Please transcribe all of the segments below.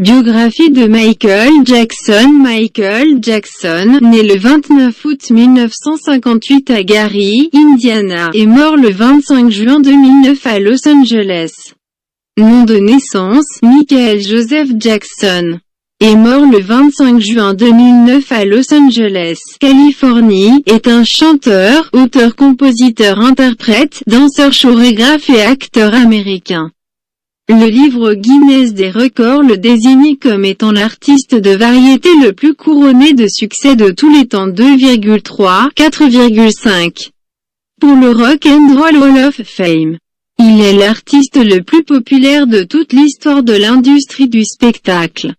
Biographie de Michael Jackson. Michael Jackson, né le 29 août 1958 à Gary, Indiana, est mort le 25 juin 2009 à Los Angeles. Nom de naissance, Michael Joseph Jackson. Est mort le 25 juin 2009 à Los Angeles, Californie, est un chanteur, auteur, compositeur, interprète, danseur, chorégraphe et acteur américain. Le livre Guinness des records le désigne comme étant l'artiste de variété le plus couronné de succès de tous les temps. 4,5 pour le Rock and Roll Hall of Fame. Il est l'artiste le plus populaire de toute l'histoire de l'industrie du spectacle.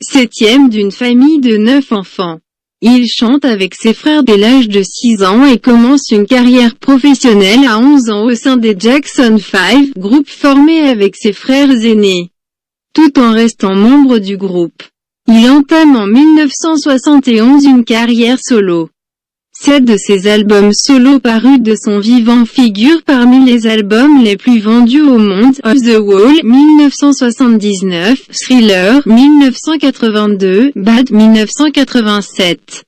Septième d'une famille de 9 enfants. Il chante avec ses frères dès l'âge de 6 ans et commence une carrière professionnelle à 11 ans au sein des Jackson 5, groupe formé avec ses frères aînés. Tout en restant membre du groupe. Il entame en 1971 une carrière solo. 7 de ses albums solo parus de son vivant figurent parmi les albums les plus vendus au monde. Off the Wall, 1979, Thriller, 1982, Bad, 1987.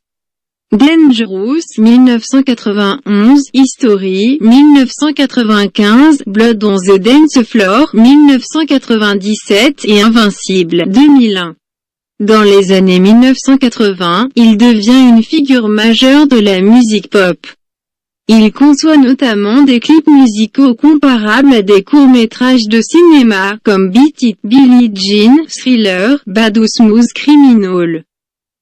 Dangerous, 1991, History, 1995, Blood on the Dance Floor, 1997 et Invincible, 2001. Dans les années 1980, il devient une figure majeure de la musique pop. Il conçoit notamment des clips musicaux comparables à des courts-métrages de cinéma, comme Beat It, Billie Jean, Thriller, Bad ou Smooth Criminal.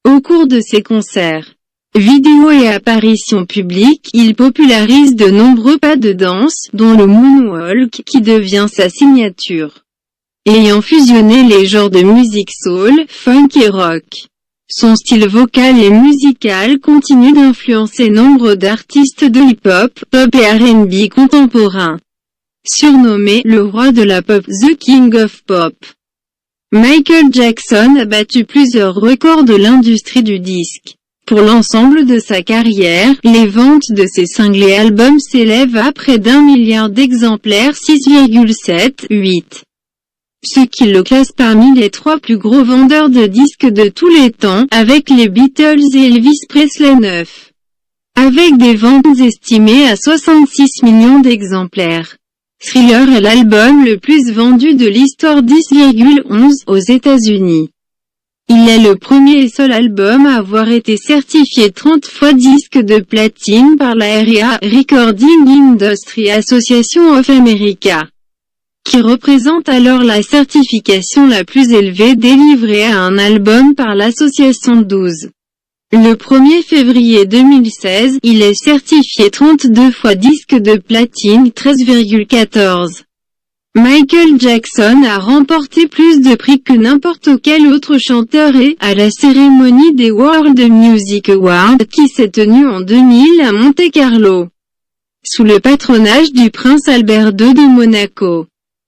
Au cours de ses concerts, vidéos et apparitions publiques, il popularise de nombreux pas de danse, dont le moonwalk, qui devient sa signature. Ayant fusionné les genres de musique soul, funk et rock. Son style vocal et musical continue d'influencer nombre d'artistes de hip-hop, pop et R&B contemporains. Surnommé le roi de la pop, The King of Pop. Michael Jackson a battu plusieurs records de l'industrie du disque. Pour l'ensemble de sa carrière, les ventes de ses singles et albums s'élèvent à près d'1 milliard d'exemplaires, 6,78. Ce qui le classe parmi les 3 plus gros vendeurs de disques de tous les temps, avec les Beatles et Elvis Presley 9. Avec des ventes estimées à 66 millions d'exemplaires. Thriller est l'album le plus vendu de l'histoire, 10,11 aux États-Unis. Il est le premier et seul album à avoir été certifié 30 fois disque de platine par la RIA, Recording Industry Association of America, qui représente alors la certification la plus élevée délivrée à un album par l'association. 12. Le 1er février 2016, il est certifié 32 fois disque de platine, 13,14. Michael Jackson a remporté plus de prix que n'importe quel autre chanteur et, à la cérémonie des World Music Awards, qui s'est tenue en 2000 à Monte-Carlo, sous le patronage du prince Albert II de Monaco.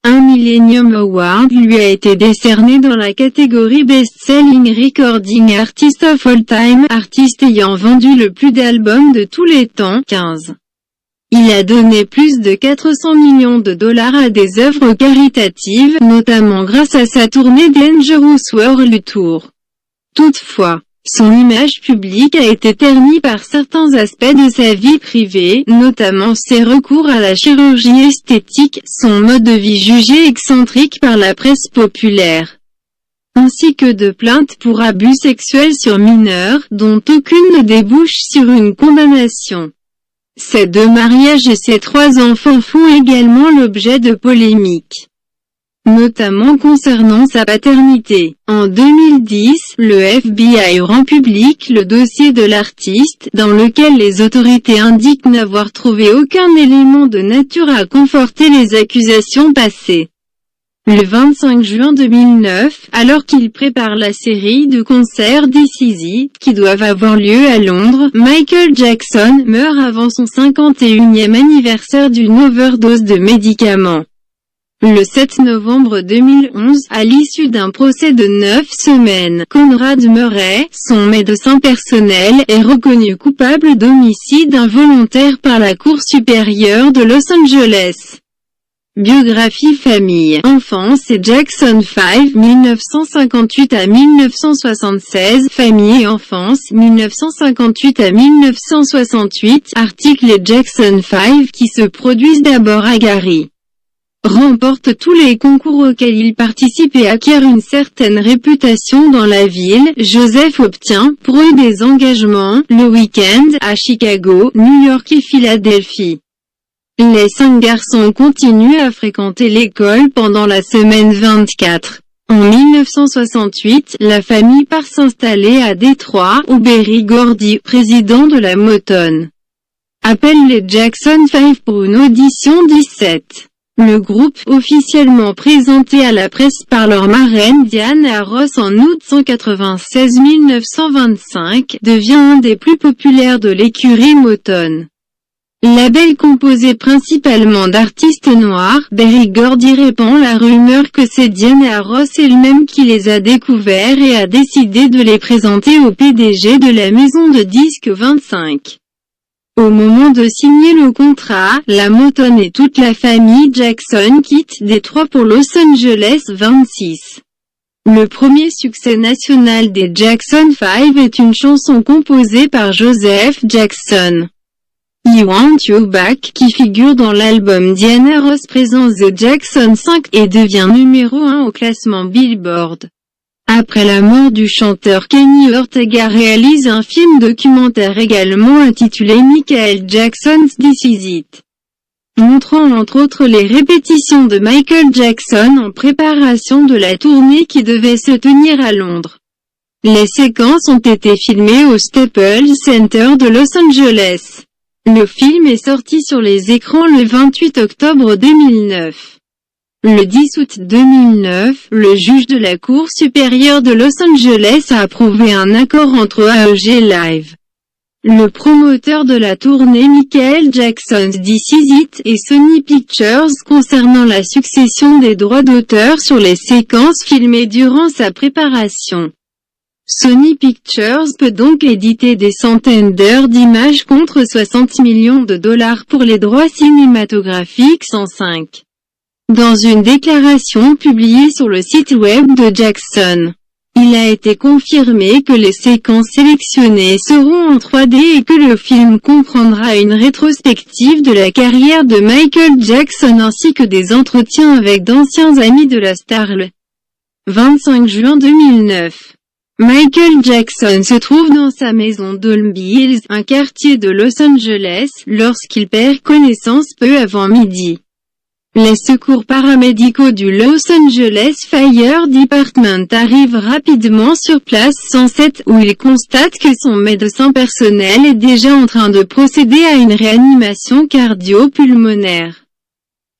Un Millennium Award lui a été décerné dans la catégorie Best Selling Recording Artist of All Time, artiste ayant vendu le plus d'albums de tous les temps, 15. Il a donné plus de 400 millions de dollars à des œuvres caritatives, notamment grâce à sa tournée Dangerous World Tour. Toutefois, son image publique a été ternie par certains aspects de sa vie privée, notamment ses recours à la chirurgie esthétique, son mode de vie jugé excentrique par la presse populaire. ainsi que de plaintes pour abus sexuels sur mineurs, dont aucune ne débouche sur une condamnation. Ses 2 mariages et ses 3 enfants font également l'objet de polémiques, notamment concernant sa paternité. En 2010, le FBI rend public le dossier de l'artiste, dans lequel les autorités indiquent n'avoir trouvé aucun élément de nature à conforter les accusations passées. Le 25 juin 2009, alors qu'il prépare la série de concerts This Is It, qui doivent avoir lieu à Londres, Michael Jackson meurt avant son 51e anniversaire d'une overdose de médicaments. Le 7 novembre 2011, à l'issue d'un procès de 9 semaines, Conrad Murray, son médecin personnel, est reconnu coupable d'homicide involontaire par la Cour supérieure de Los Angeles. Biographie famille, enfance et Jackson 5, 1958 à 1976, famille et enfance, 1958 à 1968, article et Jackson 5 qui se produisent d'abord à Gary. Remporte tous les concours auxquels il participe et acquiert une certaine réputation dans la ville. Joseph obtient, pour eux, des engagements, le week-end, à Chicago, New York et Philadelphie. Les 5 garçons continuent à fréquenter l'école pendant la semaine 24. En 1968, la famille part s'installer à Détroit, où Berry Gordy, président de la Motown, appelle les Jackson 5 pour une audition 17. Le groupe, officiellement présenté à la presse par leur marraine Diana Ross en août 1925, devient un des plus populaires de l'écurie Motown. Label composé principalement d'artistes noirs, Berry Gordy répand la rumeur que c'est Diana Ross elle-même qui les a découverts et a décidé de les présenter au PDG de la maison de disques 25. Au moment de signer le contrat, la Motown et toute la famille Jackson quittent Détroit pour Los Angeles 26. Le premier succès national des Jackson 5 est une chanson composée par Joseph Jackson, I Want You Back, qui figure dans l'album Diana Ross Presents The Jackson 5 et devient numéro 1 au classement Billboard. Après la mort du chanteur, Kenny Ortega réalise un film documentaire également intitulé Michael Jackson's This Is It, montrant entre autres les répétitions de Michael Jackson en préparation de la tournée qui devait se tenir à Londres. Les séquences ont été filmées au Staples Center de Los Angeles. Le film est sorti sur les écrans le 28 octobre 2009. Le 10 août 2009, le juge de la Cour supérieure de Los Angeles a approuvé un accord entre AEG Live, le promoteur de la tournée Michael Jackson's This Is It, et Sony Pictures concernant la succession des droits d'auteur sur les séquences filmées durant sa préparation. Sony Pictures peut donc éditer des centaines d'heures d'images contre 60 millions de dollars pour les droits cinématographiques 105. Dans une déclaration publiée sur le site web de Jackson, il a été confirmé que les séquences sélectionnées seront en 3D et que le film comprendra une rétrospective de la carrière de Michael Jackson ainsi que des entretiens avec d'anciens amis de la star. Le 25 juin 2009, Michael Jackson se trouve dans sa maison Dolby Hills, un quartier de Los Angeles, lorsqu'il perd connaissance peu avant midi. Les secours paramédicaux du Los Angeles Fire Department arrivent rapidement sur place 107 où ils constatent que son médecin personnel est déjà en train de procéder à une réanimation cardio-pulmonaire.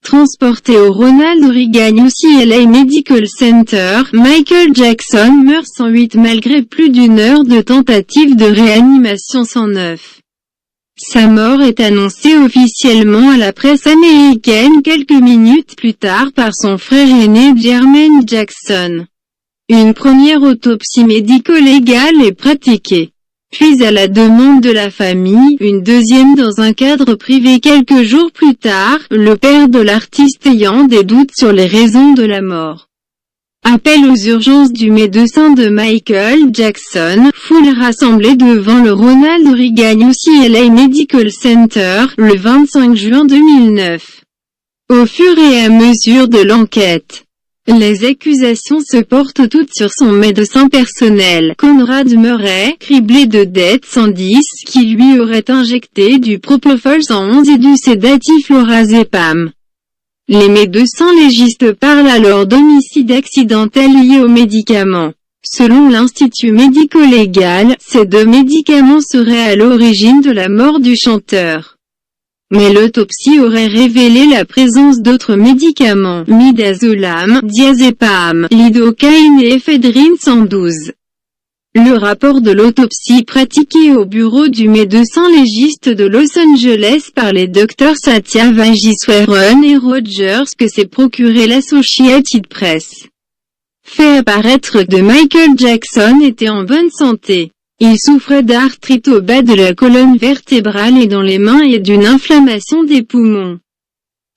Transporté au Ronald Reagan UCLA Medical Center, Michael Jackson meurt 108 malgré plus d'une heure de tentative de réanimation 109. Sa mort est annoncée officiellement à la presse américaine quelques minutes plus tard par son frère aîné Jermaine Jackson. Une première autopsie médico-légale est pratiquée. Puis à la demande de la famille, une deuxième dans un cadre privé quelques jours plus tard, le père de l'artiste ayant des doutes sur les raisons de la mort. Appel aux urgences du médecin de Michael Jackson, foule rassemblée devant le Ronald Reagan UCLA Medical Center, le 25 juin 2009. Au fur et à mesure de l'enquête, Les accusations se portent toutes sur son médecin personnel, Conrad Murray, criblé de dettes 110, qui lui aurait injecté du propofol 111 et du sédatif lorazépam. Les médecins légistes parlent alors d'homicide accidentel lié aux médicaments. Selon l'Institut médico-légal, ces 2 médicaments seraient à l'origine de la mort du chanteur. Mais l'autopsie aurait révélé la présence d'autres médicaments, midazolam, diazépam, lidocaïne et éphédrine 112. Le rapport de l'autopsie pratiqué au bureau du médecin légiste de Los Angeles par les docteurs Satya Vagiswaran et Rogers que s'est procuré l'Associated Press fait apparaître que Michael Jackson était en bonne santé. Il souffrait d'arthrite au bas de la colonne vertébrale et dans les mains et d'une inflammation des poumons.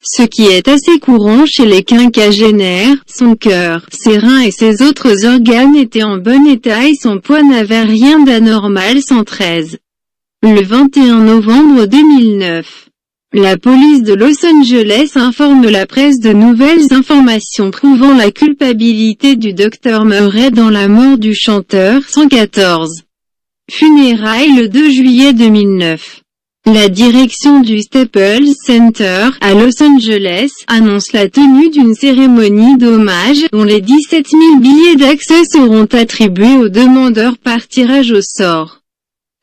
Ce qui est assez courant chez les quinquagénaires, son cœur, ses reins et ses autres organes étaient en bon état et son poids n'avait rien d'anormal. 113. Le 21 novembre 2009. La police de Los Angeles informe la presse de nouvelles informations prouvant la culpabilité du Dr Murray dans la mort du chanteur. 114. Funérailles le 2 juillet 2009. La direction du Staples Center, à Los Angeles, annonce la tenue d'une cérémonie d'hommage, dont les 17 000 billets d'accès seront attribués aux demandeurs par tirage au sort.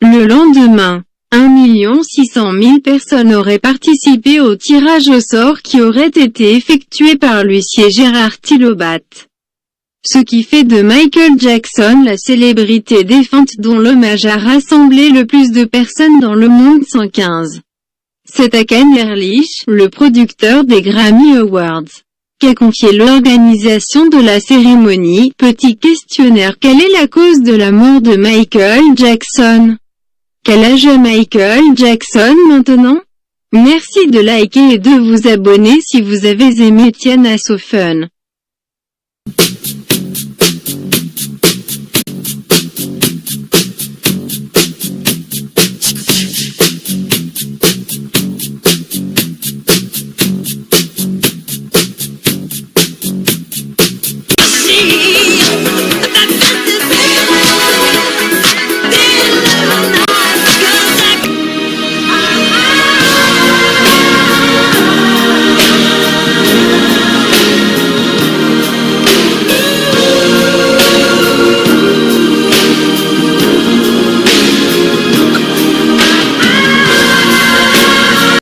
Le lendemain, 1 600 000 personnes auraient participé au tirage au sort qui aurait été effectué par l'huissier Gérard Tilobat. Ce qui fait de Michael Jackson la célébrité défunte dont l'hommage a rassemblé le plus de personnes dans le monde. 115. C'est à Ken Ehrlich, le producteur des Grammy Awards, qu'a confié l'organisation de la cérémonie. Petit questionnaire: quelle est la cause de la mort de Michael Jackson? Quel âge a Michael Jackson maintenant? Merci de liker et de vous abonner si vous avez aimé Tiana So Fun.